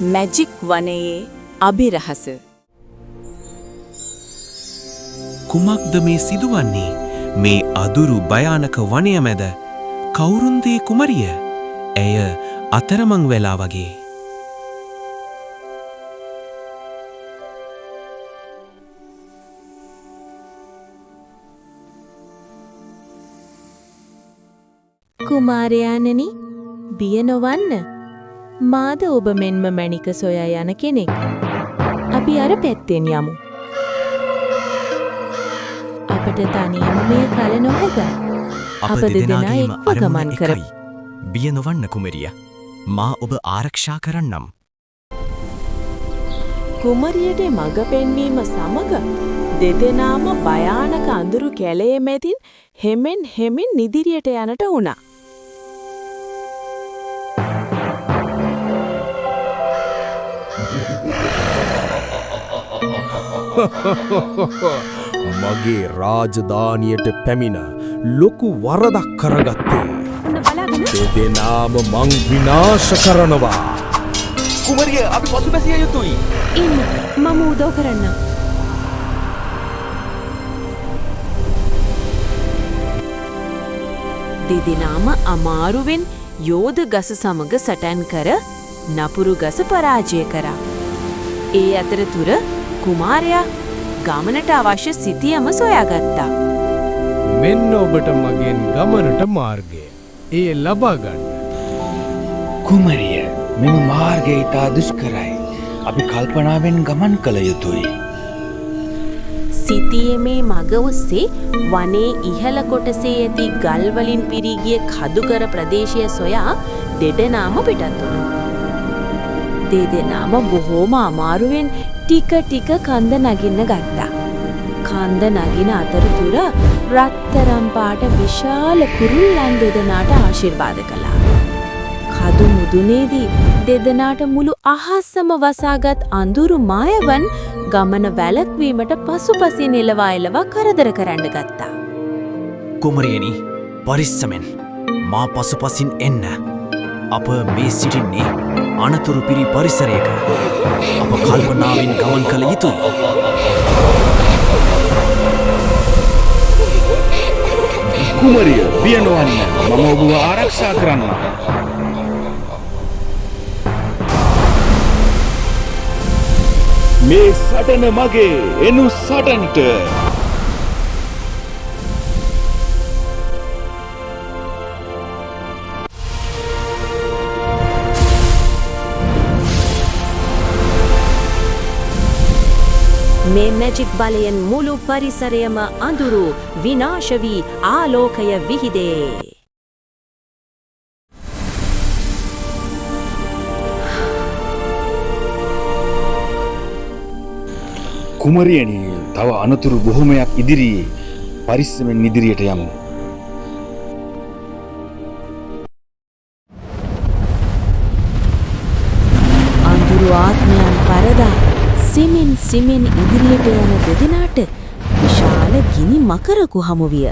Magic වනයේ අභිරහස. කුමක්ද මේ සිදුවන්නේ? මේ අදුරු භයානක වනය මැද කවුරුන්දේ කුමරිය? ඇය අතරමං වෙලා වගේ. කුමාරයාණනි, බිය නොවන්න. මාද ඔබ මෙන්ම මැණික සොයා යන කෙනෙක්. අපි අර පැත්තෙන් යමු. අපට තනියම මේ කල නොහැක. අප දෙදෙනා එක්ව ගමන් කරමු. බිය නොවන්න කුමරිය. මා ඔබ ආරක්ෂා කරන්නම්. කුමරියට මඟ පෙන්වීම සමග දෙදෙනාම භයානක අඳුරු කැලයේ මැදින් හෙමින් ඉදිරියට යනට වුණා. මගේ රාජධානියට පැමිණ ලොකු වරදක් කරගත්තේ. දෙදෙනාම මං විනාශ කරනවා. කුමරිය, අපි පසුබැසිය යුතුයි. ඉන්න, මම උදව් කරන්නම්. දෙදෙනාම අමාරුවෙන් යෝධ ගස සමග සටන් කර නපුරු ගස පරාජය කරා. ඒ අතරතුර කුමාරයා ගමනට අවශ්‍ය සිතියම සොයාගත්තා. මෙන්න ඔබට මගෙන් ගමනට මාර්ගය. ඒ ලබා ගන්න. කුමරිය, මෙම මාර්ගය ඉතා දුෂ්කරයි. අපි කල්පනාවෙන් ගමන් කළ යුතුයි. සිතියමේ මග ඔස්සේ වනයේ ඉහළ කොටසේ ඇති ගල් වලින් පිරී ගිය කදුකර ප්‍රදේශය සොයා දෙදෙනාම පිටත් වුණා. දෙදෙනාම බොහෝම අමාරුවෙන් ටික කන්ද නගින්න ගත්තා. කන්ද නගින අතරතුර රත්තරන් පාට විශාල කුරුල්ලන් දෙදෙනාට ආශිර්වාද කළා. කදු මුදුනේදී දෙදෙනාට මුළු අහසම වසාගත් අඳුරු මායවන් ගමන වැළැක්වීමට පසුපසින් එළවා කරදර කරන්න ගත්තා. කුමරියනි, පරිස්සමෙන්. මා පසුපසින් එන්න. අප මේ සිටින්නේ අනතුරු පිරි පරිසරයක. අප කල්පනාවෙන් ගමන් කළ යුතුයි. කුමරිය, බිය නොවන්න. මම ඔබව ආරක්ෂා කරන්නම්. මේ සටන මගේ. එනු සටනට. මේ මැජික් බලයෙන් මුළු පරිසරයම අඳුරු විනාශ වී ආලෝකය විහිදේ. කුමරියනි, තව අනතුරු බොහොමයක් ඉදිරියේ. පරිස්සමෙන් ඉදිරියට යමු. අඳුරු ආත්මයන් පරදා සිමින් ඉදිරියට යන දෙදෙනාට විශාල ගිනි මකරකු හමු විය.